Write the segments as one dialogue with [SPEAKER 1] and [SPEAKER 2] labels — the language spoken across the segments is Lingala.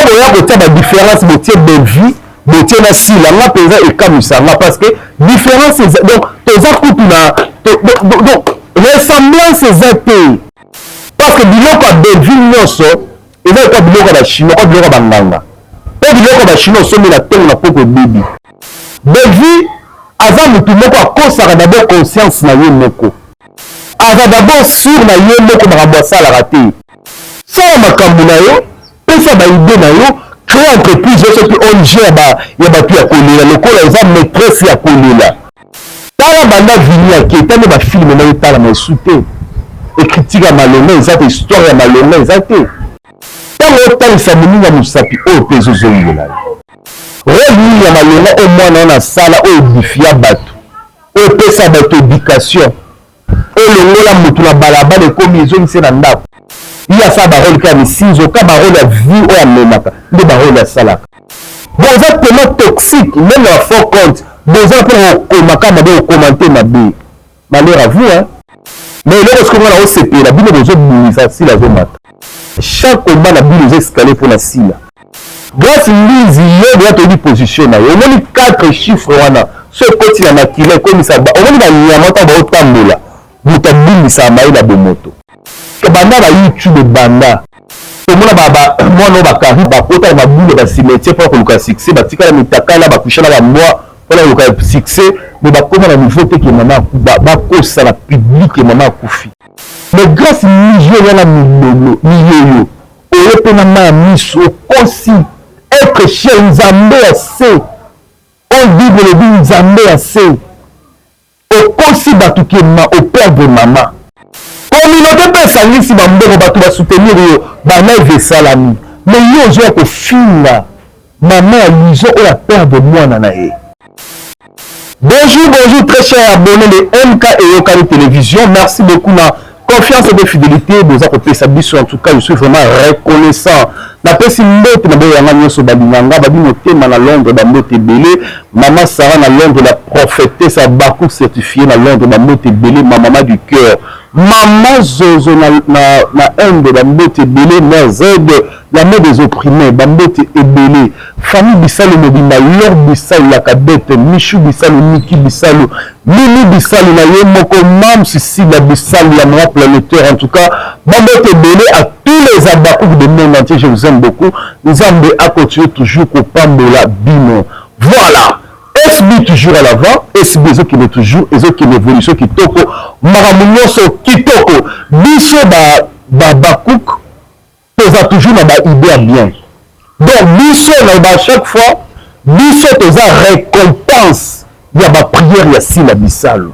[SPEAKER 1] boya kotia ba différence botie Belgique botie na sila nga penza ekamisanga parce que différence donc toza kutu na donc ressemblance eza te parce que biloko ya Belgique nyonso eza lokola biloko ya bachinois kwa biloko ya banganga mpe biloko ya bachinois osombi na ntongo na poko ebebi Belgique aza motu moko akosaka d'abord conscience na ye moko aza d'abord sur na ye moko makambo asalaka te sala makambo na yo pesa baide na yo créer entreprise yo soki ONG ya bato ya kolela lokola eza maîtresse ya kolela tala banda vini yake etani bafilme na yo tala na esu te ekritike ya malonga eza te histoire ya malonga eza te ntango otalisa moninga mosapi oyo mpe ezozongela yo role nini ya malonga oyo mwana wana asala oyo edifia bato oyo epesa bato éducation oyo longola motu na balabala ekomi ezongise na ndako ye asala barole kaka misinzo oka barole ya vie oyo amemaka nde barole asalaka bon eza tellement toxique même na faux compte boza mpo okomaka mabe okomante mabe malheur à vous hein mais eloko soki ngana osepela bino bozobimisa sila azomata chaque combat na bino ezoescale mpo na sila grâce lizi yo deya toyebi position na yo omoni 4 chiffre wana so ekoti na makila ekomisa omoni banyama ntango baotambola moto abimisaka mayele ya bomoto banda ba YouTube banda tomona mwana oyo bakari bakota na babule basimetier mpo koluka succès batikala mitakala bakusha na bamwa mpona koluka succès me bakoma na niveau te ke mama bakosa na public mama akufi mais grâce milio wana milioyo oyo mpe na ma ya miso okosi être chien nzambe ya se on bible elobi nzambe ya se okosi bato ke operdre mama communauté mpe esangisi bamboko bato basoutenir yo banaive esalami mais yo ozoya kofinga mama ya lizo oyo aperdre mwana na ye. Bonjour, très chers abonnés de MK et Yokari Télévision. Merci beaucoup na confiance et de fidélité. Boza côté Sabiso, en tout cas, je suis vraiment reconnaissant. Na pesi mbote na boya ngani so balinganga babi motema na Londres ba mbote belé. Maman Sarah na Londres la prophétesse à Bakou certifiée na Londres ba mbote belé, ma maman du cœur. Maman Zozo na Inde ba mbote belé, mère Z la mère des opprimés, ba mbote belé. Famille Bissalo Mobimba, Lord Bissalo la cadette, Michou Bissalo, Niki Bissalo, Mimi Bissalo na ye moko mam Cécile Bissalo la moi planétaire. En tout cas, ba mbote belé à tous les abakouk de monde entier, je vous aime beaucoup. Nous avons à continuer toujours au Pambola Bino. Voilà. SB toujours à l'avant, SB qui est toujours, et qui est l'évolution qui toko, Maramounioso qui toko, Biso bakouk, pesa toujours dans ma idée à bien. Donc, Biso à chaque fois, Biso a récompense, il y a ma prière, il y a si la Bissalo.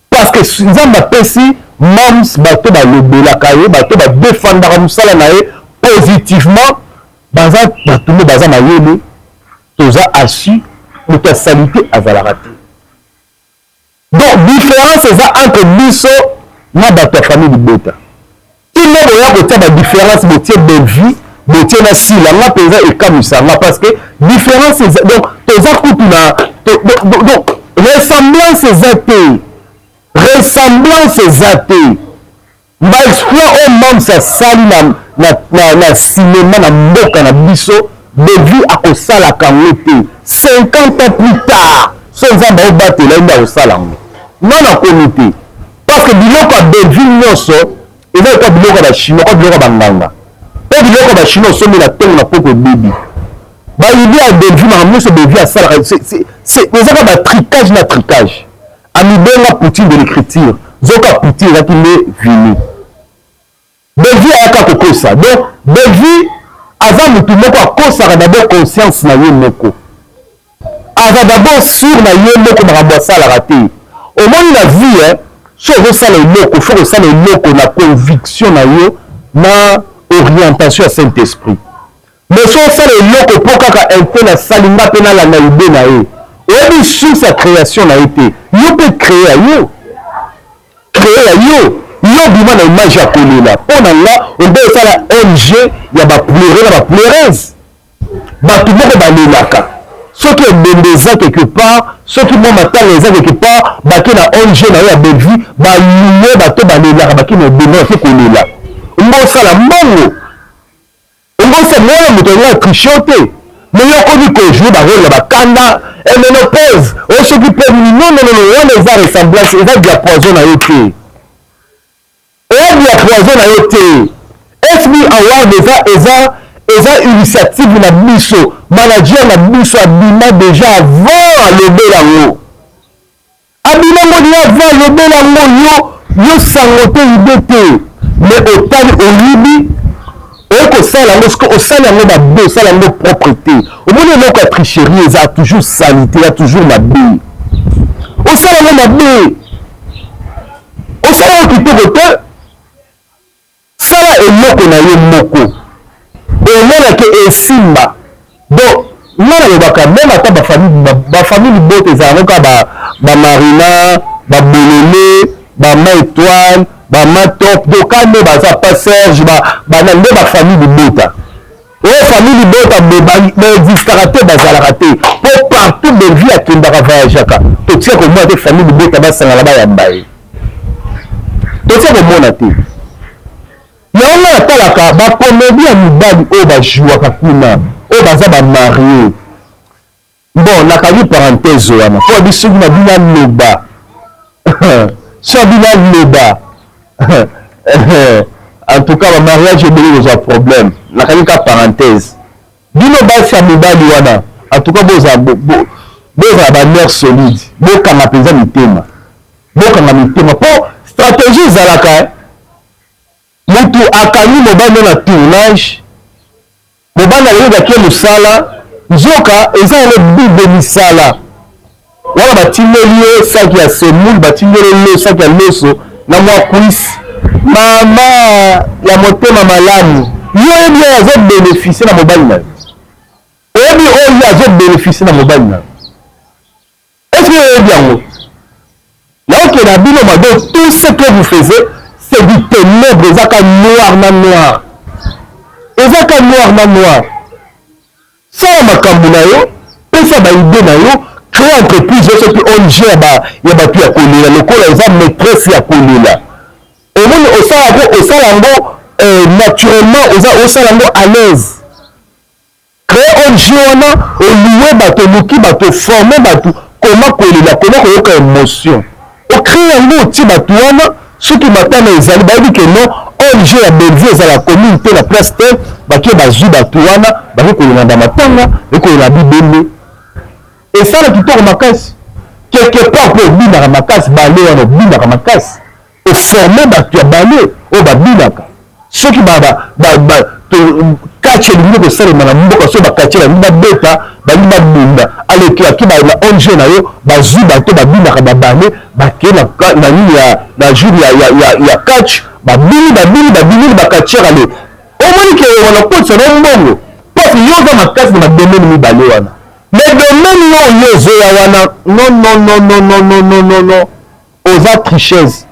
[SPEAKER 1] Parce que si nous avons pesi, Mams, bato ba lobela kaye, bato ba défendre musala nae positivement, baza bato mo baza na yele, toza assis, notre salité a raté. Donc différence est entre biso na bato famille de bota. Qui ne voit pas la différence botie Belgique, botie na sila, na pesa et kamisanga parce que différence est donc toza kutu na donc ressemblance est ressemblance ezate mba exploit au monde sa sali na cinéma na mboka na biso devi akosala kango te 50 ans plus tard so nzambe obatela nde akosala yango nana komi te parce que biloko ya Belgique nyonso eza lokola biloko ya bachinois kwa biloko ya banganga mpe biloko ya bachinois osombi na ntongo na poko ebebi bayibi ya Belgique makambo nyonso Belgique asalaka ezaka batricage na tricage amibenga Poutine de l'écriture zoka Poutine ezaki nde vini Belgique ayaka kokosa donc Belgique aza motu moko akosaka d'abord conscience na ye moko aza d'abord sur na ye moko makambo asalaka te omoni na vie so ozosala eloko fo kosala eloko na conviction na yo na orientation ya Saint-Esprit mais so osala eloko mpo kaka intel asali nga mpe nalanda ide na ye oyebi source ya création na ye te yo mpe créer ya yo bima na image ya kolela mpo na nga obe osala ONG ya bapleure na bapleurese bato moko balelaka soki ebembe eza quelque part soki mwa matanga eza quelque part bake na ONG na yo ya Belgique baluye bato balelaka bake na ebembe bake kolela ngo osala mbongo ngosa mwana moto nga trichoté mais yoko ko jouer ba rôle ba kanda et ménopause on s'occupe non on les a ressemblance et va dia poison na yoté et dia poison na yoté FB award eza initiative na biso manager na biso abima déjà avant le lango abima ngoni avant le lango yo sangote idete mais otali oyibi okosala yango soki osala yango mabe osala yango propreté omoni eloko ya tricherie eza toujours salité ya toujours mabe osala yango mabe osala yango kitoko te sala eloko na ye moko omonake esimba donc nga nalobaka meme ata bafamille bote ezalaka kaka bamarina babolele bama étoile bama top dokane baza pa serge nde bafamille bota oyo famille bota baexistaka te bazalaka te mpo partout belvie akendaka voyageaka totika komona te famille bota basangana bayamba ye totika komona te yango natalaka bakomedi ya mibali oyo bajouaka kuna oyo baza bamarie bon nakangi parenthèse wana mpo abi soki na bino aloba so bino aloba en tout cas bamariage ebeli kozwa problème nakangi ka parenthèse bino basi ya mibali wana en tout cas bozala banere solide bokanga mpenza mitema mpo stratégie ezalaka mutu akangi mobali na tournage mobali alingaki mosala nzoka eza ele bible misala wana batindeli ye saki ya semoule batindeli ye saki ya loso na mwa kwisi mama ya motema malamu yo yebi oyo azobénéficie na mobali na yo oyebi oyo azobénéficie na mobali na yo est-ce que oyebi yango naoke na bino mado tout ce que vous faisiez c'est du ténèbre ezaka noir na noir ezaka noir na noir sala makambo na yo pesa baide na yo créer entreprise oyo soki ONG ya bato ya kolela lokola eza maîtresse ya kolela omoni osala yango naturellement osala yango à l'aise créer ONG wana oluwe bato oluki bato forme bato koma kolela koma koyoka émotion ocréer yango otie bato wana soki matana ezali bayebi ke non ONG ya belvie ezala commune te na place te bake bazwi bato wana bake koyelanda matanga ekoyela bibele esala kitoko makasi quelque part mpo obinaka makasi bale wana obinaka makasi oforme bato ya bale oyo babinaka soki kache elingi kosalema na mboka so bakache balingi babeta balingi babunda alekelaki na ONG na yo bazwi bato babinaka babale bake na nini na jour ya kache babini bakachera le omoni ke wana kotisa na mbongo parce yo oza makasi na madomene mibale wana mais domaine oyo ozoya wana non oza tricheuse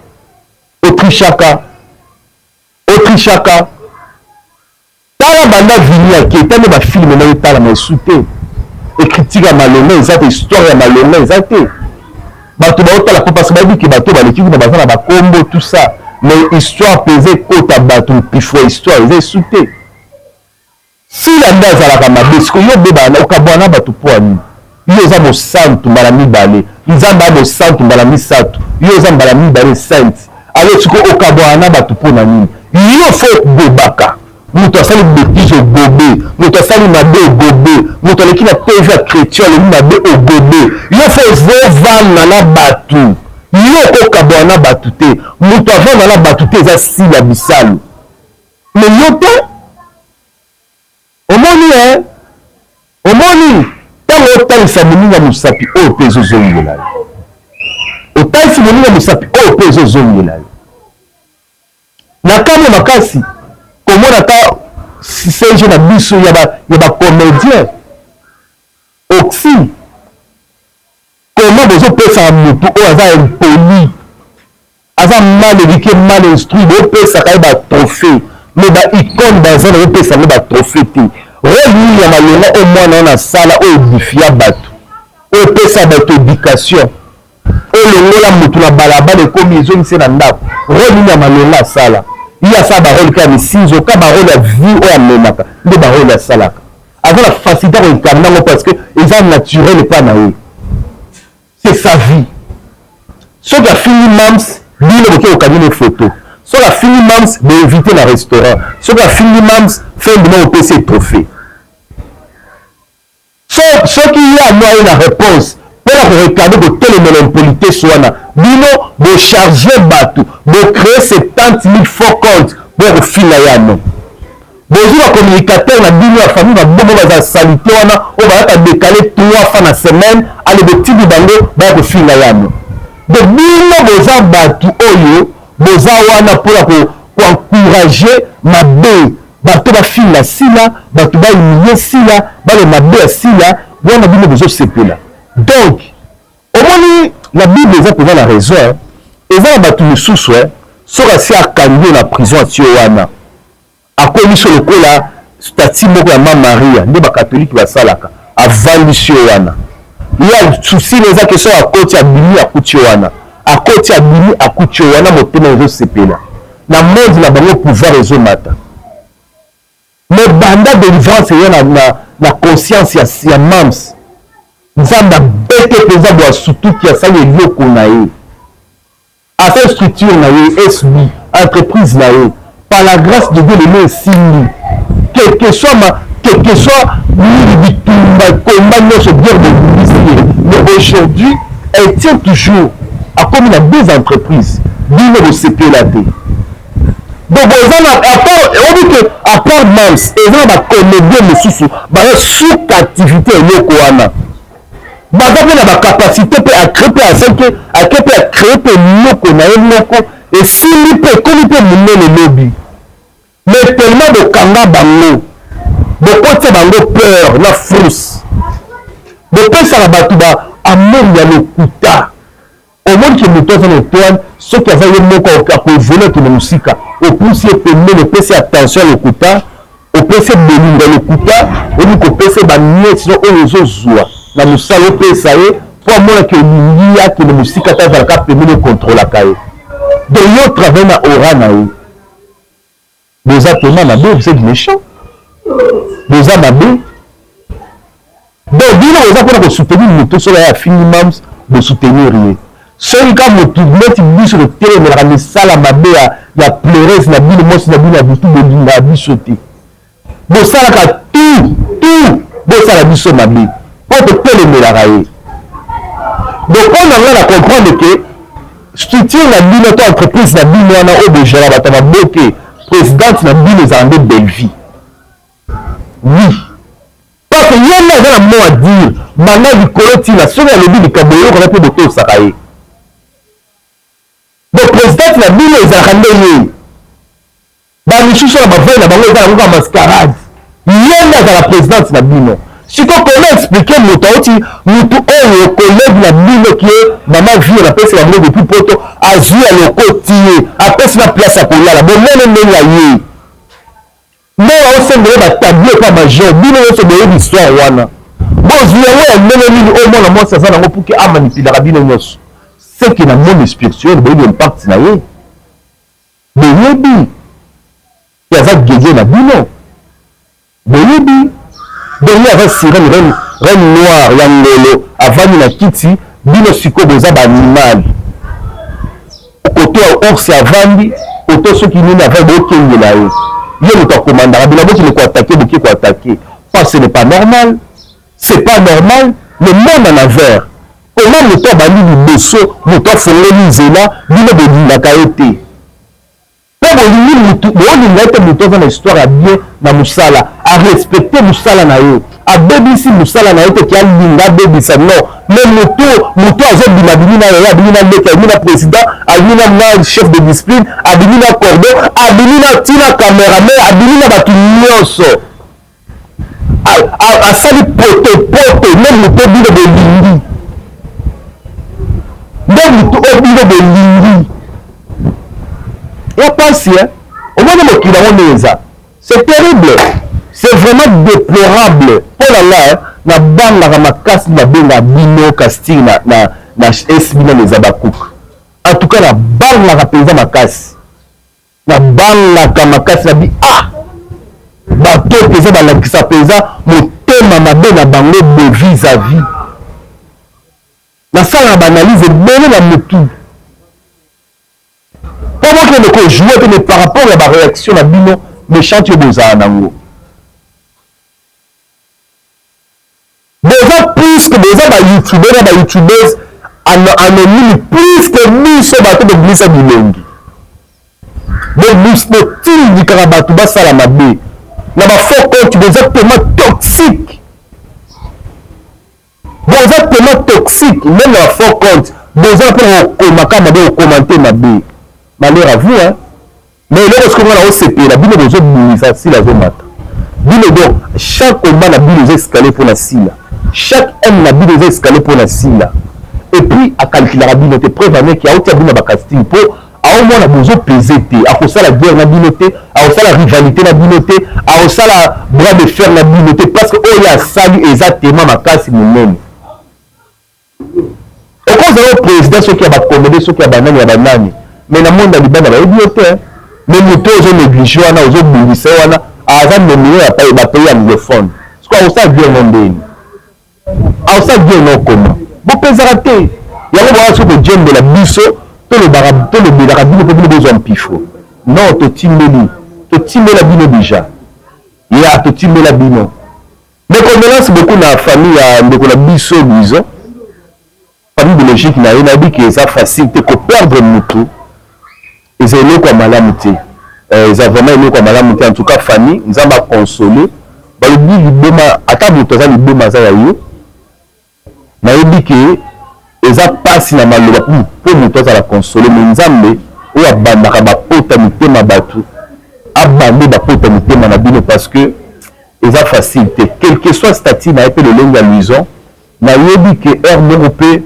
[SPEAKER 1] otrichaka tala banda vini yaki etande bafilme na etala na esu te ekritike ya malonga eza te histoire ya malonga eza te bato baotala po parce bayebi ke bato baleki kuna baza na bakombo tout ça mais histoire mpenza ekota bato pifwa histoire eza esu te sila nde azalaka mabe siko yo obebana okabwana bato mpo ya nini yo oza mosantu mbala mibale nzambe ya mosantu mbala misato yo oza mbala mibale sainte alors siko okabwana na bato mpo na nini yo fo okobebaka moto asali bétise ogobe moto asali mabe ogobe moto aleki na pv ya chrétien alobi mabe ogobe yo fo ozovanda na bato yo okabwana na bato te moto avanda na bato te eza sili ya bisalo mais yo te omoni ntango otalisa moninga mosapi oyo mpe ezozongela yo otalisi moninga mosapi oyo mpe ezozongela yo na kamwe makasi komona ta senge na biso ya bacomédien oxy koma bozopesaka motu oyo aza impoli aza mal éduqué mal instruit bopesaka ye batrophée mais baicone baza na bopesa yango batrophée te role nini ya malonga oyo mwana wana asala oyo edifia bato oyo epesa bato éducation oyo longola motu na balabala ekomi ezongise na ndako role nini ya malonga asala il y a ça barole ka misizo ka barole ya vie o amemaka nde barole ya salaka aza la facilité à incarner parce que ils ont naturel pas na eux c'est sa vie ce qui a fini mams bino boke okabine photo ce qui a fini mams d'éviter le restaurant ce qui a fini mams fait bino opc trophée ce qui y a moi une réponse pour regarder que telle impolité soit là bino de charger bateau de créer 70 000 faux comptes pour filer ya non bonjour communicateur na bino ya famille na bomo baza salité wana o ba décaler 3 fois na semaine ale de tibi bango ba ko filer ya non de bino boza bateau oyo boza wana pour encourager mabe bateau ba filer sila bateau ba humilier sila ba le mabe ya sila wana bino bozo sepela. Donc, au moins, la Bible est pour la raison. Et ça, bah, tout le sous, sera si à Kanyo la prison à Tiowana. À quoi sur le coup là, statut de la Maria, les catholiques va salaka, avant Tiowana. Il y a le souci les gens qui sont à côté à Bini à Tiowana. À côté à Bini à Tiowana, mon thème est CP là. La monde la banque pouvoir réseau matin. Mais banda de délivrance, il y a la conscience, il y a mams. Nzamba bete peza bwa surtout qui a ça les locaux na ye à sa structure na ye SB entreprise na ye par la grâce de Dieu le nom signe quel que soit ni bitumba combat non se dire de ministère mais aujourd'hui elle tient toujours à comme il a deux entreprises d'une au CPLAT donc à part Mams et là va comédien le sous captivité locaux wana baza mpe na bacapacité mpe acrépe mpe loko na ye moko esili mpe ekomi mpe monene lobi mais tellement bokanga bango bokotia bango peur na frousse bopesaka bato ba amour ya lokuta omoni ke moto aza na étoile soki aza ye moko akoevole akende mosika opusi ye pembeni opesi attention ya lokuta opesi bolingo ya lokuta omi kopesa banieti oyo ezozwa na musala opesa ye po amona ke olingi akende mosika ta azalaka pembeni ekontrolaka ye donc yo travaille na ora na ye boza tellement mabe vous êtes méchant boza mabe donc bino boza mpona kosoutenir moto soki ya fini mams bosoutenir ye soki ka motu neti biso totelemelaka misala mabe ya pleurese na bino mwasi na bino ya butu bolinga ya biso te bosalaka tout bosala biso mabe po totelemelaka ye donc oyo nanga na comprendre ke structure na bino to entreprise na bino wana oyo bogera bato baboke présidente na bino ezala nde belle vie oui parce que ye nde aza na mot à dire manga likolo ntina soki alobi likambo eyokana mpe botosaka ye donc présidente na bino ezalaka nde ye bamisusu na bavai na bango ezala koka mascarade ye nde azala présidente na bino siko koma explike moto auti motu oyo kolege na bino kie mama vie napesi bango depuis poto azwi ya loko tie apesi na place ya kolala bonene ndenge ya ye ndenge osengele batabli epa major bino nyonso boyebi histoire wana bozwi yango ya ndenge nini oyo mwana mwasi aza nango puke amanipulaka bino nyonso seke na monde spirituel boyebi impact na ye boyebi aza gege na bino boyebi donc aza sirene reine noire ya ngolo avandi na kiti bino sikoyo boza baanimal koto ya ours avandi koto soki nini avandi bokengela ye ye moto akomandaka bino bokende koatake boke koatake parce ce n'est pas normal c'est pas normal le monde en avers comment moto abandi liboso moto afongoli nzela bino bolingaka ye te mpo bolingi mutu bolinga ete moto aza na histoire ya bien na mosala arespecte mosala na ye abebisi mosala na ye te ki alinga abebisa non mais moto azobima abimi na yaya abimi na ndeke abimi na président abimi na chef de discipline abimi na cordon abimi na tina cameraman abimi na bato nyonso asali potepote nde moto bino bolingi nde moto oyo bino bolingi ya pasi omoni mokili yango nde eza c'est terrible c'est vraiment déplorable mpo na nga na bangaka makasi babenga bino casting na SB na eza bakuka en tout cas na bangaka mpenza makasi na bangaka makasi na bi bato peza balakisa peza motema mabe na bango de vis à vis nasala na baanalyse ebele na motu po mokende kojoue te mais par rapport ya baréaction na bino méchante oyo bozala nango boza plus que boza bayoutubeur na bayoutubeurs anonyme plus que biso bato bobimisa bilongi botindikaka bato basala mabe na bafaux compte boza tellement toxique même na bafaux compte boza mpona kokomaka mabe kokomante mabe malheur à vous hein mais eloko soki ngana osepela bino bozobimisa sila azomata bino donc chaque combat na bino eza escalier mpona sila chaque homme na bino eza escalier mpona sila et puis akalkulaka bino te preuve aneki aotia bino na bacasting mpo aomona bozopese te akosala guerre na bino te akosala rivalité na bino te akosala bras de fer na bino te parce que oyo asali eza tema makasi monene okozala président soki ya bakomede soki ya banani ya banani mais na monde ya libanda bayebi yo te mais moto ozonéglige wana ozobungisa wana aza nomine ya bapays anglophone soki akosala guerre no ndeni akosala guerre no koma bopezaka te yango bwana soki ojembela biso tolobelaka bino mpo bino bozwa mpifo non totimbela bino déjà ya totimbela bino mais condoléance beaucoup na famille ya ndeko na biso luison famille biologique na ye nayebi ke eza facile te koperdre motu eza eloko ya malamu te eza vraiment eloko ya malamu te en tout cas famille nzambe aconsole balobi liboma ata moto aza liboma aza ya yo nayebi ke eza pasi na maloba mpo moto azala console me nzambe oyo abandaka bapota mitema bato abande bapota mitema na bino parce que eza facile te quel que soit statut na ye mpe lolenge ya luison nayebi ke heure moko mpe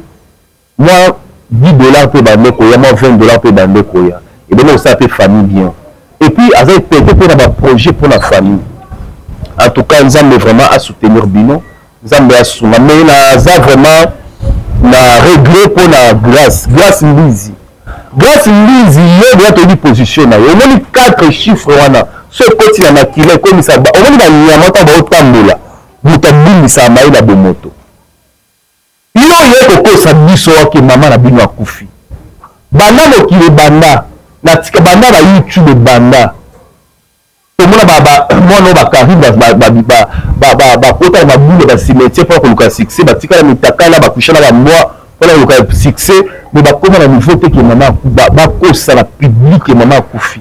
[SPEAKER 1] mwa 10 dollars mpe bande koya mwa 20 dollars mpe bande koya ebene osala mpe famille bien et puis aza epete mpe na baprojet mpo na famille en tout cas nzambe vraiment asoutenir bino nzambe asunga me naza vraiment na regret mpo na grâce mbizi yo deya toyebi position na yo omoni 4 chiffres wana so ekoti na makila ekomisa omoni banyama ta baotambola moto abimisaka mai na bomoto yo ye kokosa biso wake mama na bino akufi banda mokili ebanda na tika banda ba youtube ebanda tomona mwana oyo bakaribe bakota na babule basimetier mpona koluka succès batikala mitakala bakusha na bamwa mpona koluka succès me bakoma na niveau te ke mama bakosa na publike mama akufi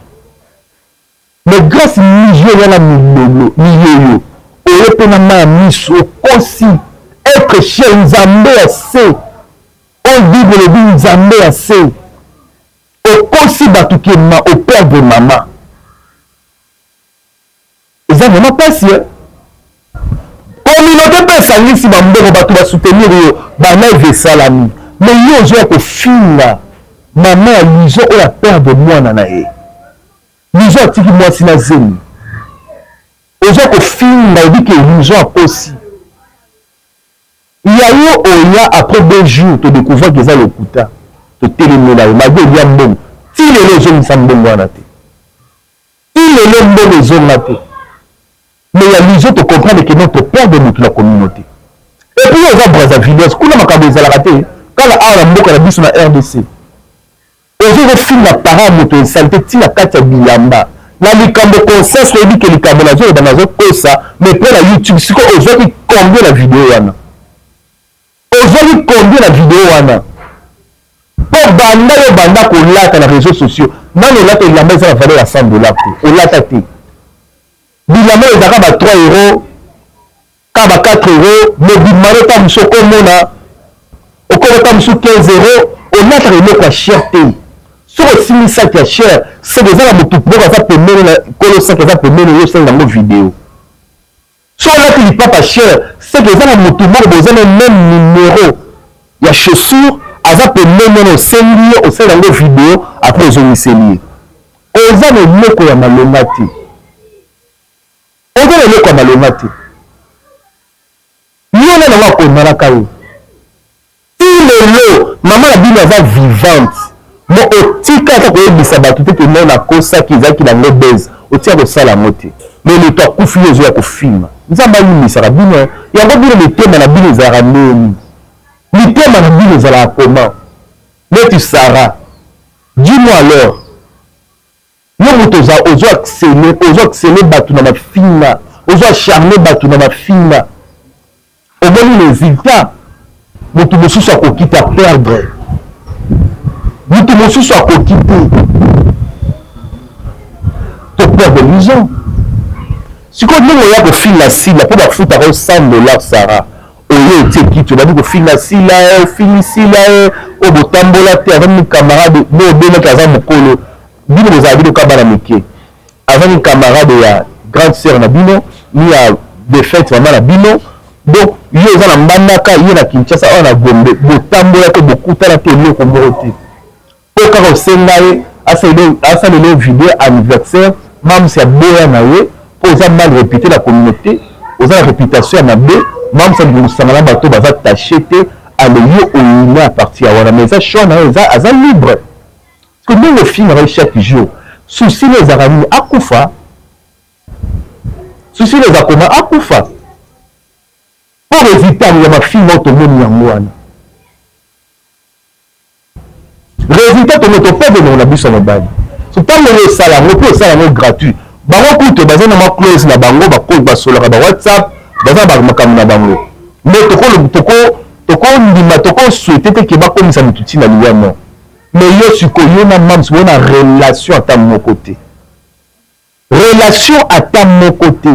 [SPEAKER 1] mais grâce milio wana miyoyo oyo mpe na ma ya miso okosi être cher nzambe ya se on vive lebi nzambe ya se okosi bato ke operdre mama eza vraiment pasi communauté mpe esangisi bambongo bato basoutenir yo banaive esalami mais yo ozoya kofinga mama ya lizo oyo aperdre mwana na ye lizo atiki mwasi na zemi ozoya kofinga obi ke lizo akosi yayo oya après 2 jours todécouvrir ke eza lokuta totelemela yo malgré elia mbongo ti lelo ezongisa mbongo wana te ti lelo mbongo ezonga te mais ya lizo to comprendre que non to perdre motu la communauté et puis oza Brazzaville kuna makambo ezalaka te kala awa na mboka na biso na RDC ozokofinga para moto esali te ntina kati ya bilamba na likambo conscience oyebi ke likambo nazoyeba nazokosa mais mpo na youtube sikoyo ozwaki combien na video wana mpo banda yo banda kolata na réseaux sociaux nano olata elamba eza na valeur ya 100 dollars te olata te bilamba ezaka ba 3 euros ka ba 4 euros mobimano ta mosu okomona ta mosu 15 euros olataka eloko ya cher te soki osimi saki ya cher seke eza na motu moko aza pemene na kolo saki aza pemene oyo osali yango video so olati lipapa cher seke eza na motu moko boza na même numéro ya chaussure aza pemene na osengi yo osali yango video apres ozongiseli ye oza na eloko ya malonga te oza na eloko ya malonga te yo na nango akondanaka yo ti lelo mama na bino aza vivante mo otika tika koyebisa bato te ke non akosaki ezalaki nango base otia kosala yango te mais leto akufi yo ozoya kofilma nzambe ayimisaka bino yango bino mitema na bino ezalaka nini mitema na bino ezalaka comment neti Sarah dis-moi alors yo moto ozo accélé bato na mafinga ozo acharné bato na mafinga omoni résultat moto mosusu akoki te perdre moto mosusu akoki te perdre l'illusion sikoyo ndenge oya kofinga sila mpo bafutaka $100 Sarah oyo etie kiti obandi kofinga sila ofini sila oyo botambola te aza mi camarade nde obelaki aza mokolo bino bozala bino ka bana mike aza mi camarade ya grande sœur na bino ni ya defete mama na bino donc yo eza na mbandaka ye na Kinshasa oyo na Gombe botambola te bokutana te eloko moko te mpo kaka osenga ye asalelo video anniversaire mamsi aboya na ye mpo oza mal réputé na communauté oza na réputation ya mabe mamsi alingosanga na bato baza taché te ale yo oyina a partir ya wana mais eza choix na ye aza libre parce que ndenge ofingaka chaque jour susi ne ezalaka nini akufa susi ne eza koma akufa mpo résultat ya mafinga oyo tomoni yango wana résultat tongo topedeno na biso mobali so ntango oyo osala yango mpe osala yango gratuit bango kutu baza na maclose na bango basolaka ba whatsapp baza na makambo na bango mais tokondima tokosouete te ke bakomisa motu ntina liya non mais yo sikoyo na mamsi bo na relation ata moko te relation ata moko te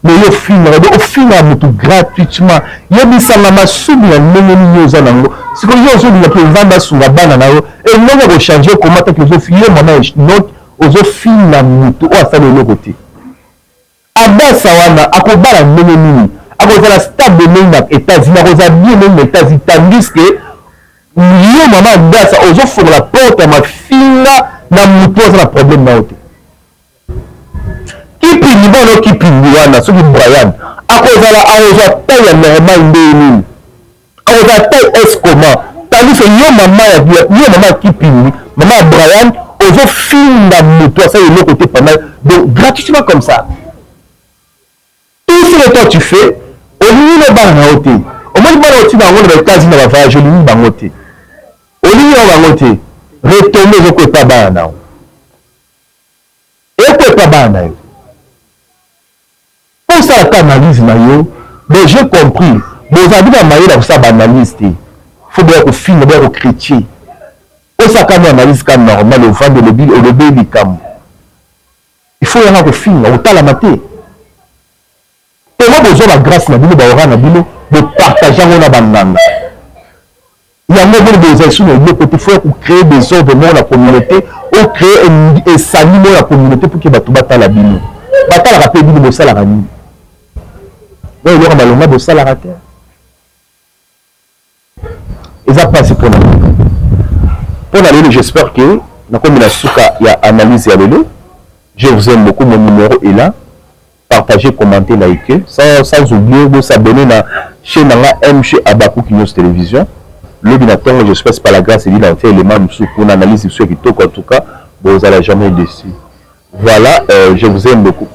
[SPEAKER 1] mais yo finaka de ofinaka motu gratuitement yebisanga masubi ya ndenge nini oza nango sikoyo yo ozolinga mpe ovanda asunga bana na yo eloko kochange koma taki yo mama note ozofinga motu oyo asala eloko te abasa wana akobala ndenge nini akozala stable ndenge na États-Unis akozala bien ndenge na États-Unis tandis que yo mama abasa ozofongola porte ya mafinga na motu aza na problème na yo te kipindi bono kipindi wana soki Brian akozala akozwa taille ya normal ndenge nini akozala taille est comment tandis que yo mama kipindi mama Brian ozofinga motu asala eloko te pendant donc gratuitement comme ça tout ce que toi tu fais olingi no bana na yo te omoni bana otina yango na baétats-unis na bavoyage olingi bango te olingi yo bango te retombe ezokwepa bana na yo ekwepa bana na yo mpo osalaka analyse na yo mais j'ai compris bozali na mayele ya kosala baanalyse te fo boya kofinga boya kocritier osalaka no analyse ka normal ovande olobe likambo il faut yanga kofinga otalama te telo bozwa bagrâce na bino baora na bino bopartage yango na banganga yango bino bozali so na eloko te faut kocréer des ordres moko na communauté ocréer esani moko na communauté pour ke bato batala bino batalaka mpe bino bosalaka nini oyo eloko balonga bosalaka te eza mpasi mpona lelo j'espère que nakomi na suka ya analyse ya lelo je vous aime beaucoup mon numéro est là partagez commentez likez sans oublier de s'abonner na chaîne nanga MG Abakouk News Télévision lobi na tongo j'espère par la grâce et l'identité élément musu pour analyse sur kitoko en tout cas vous allez jamais déçu voilà je vous aime beaucoup.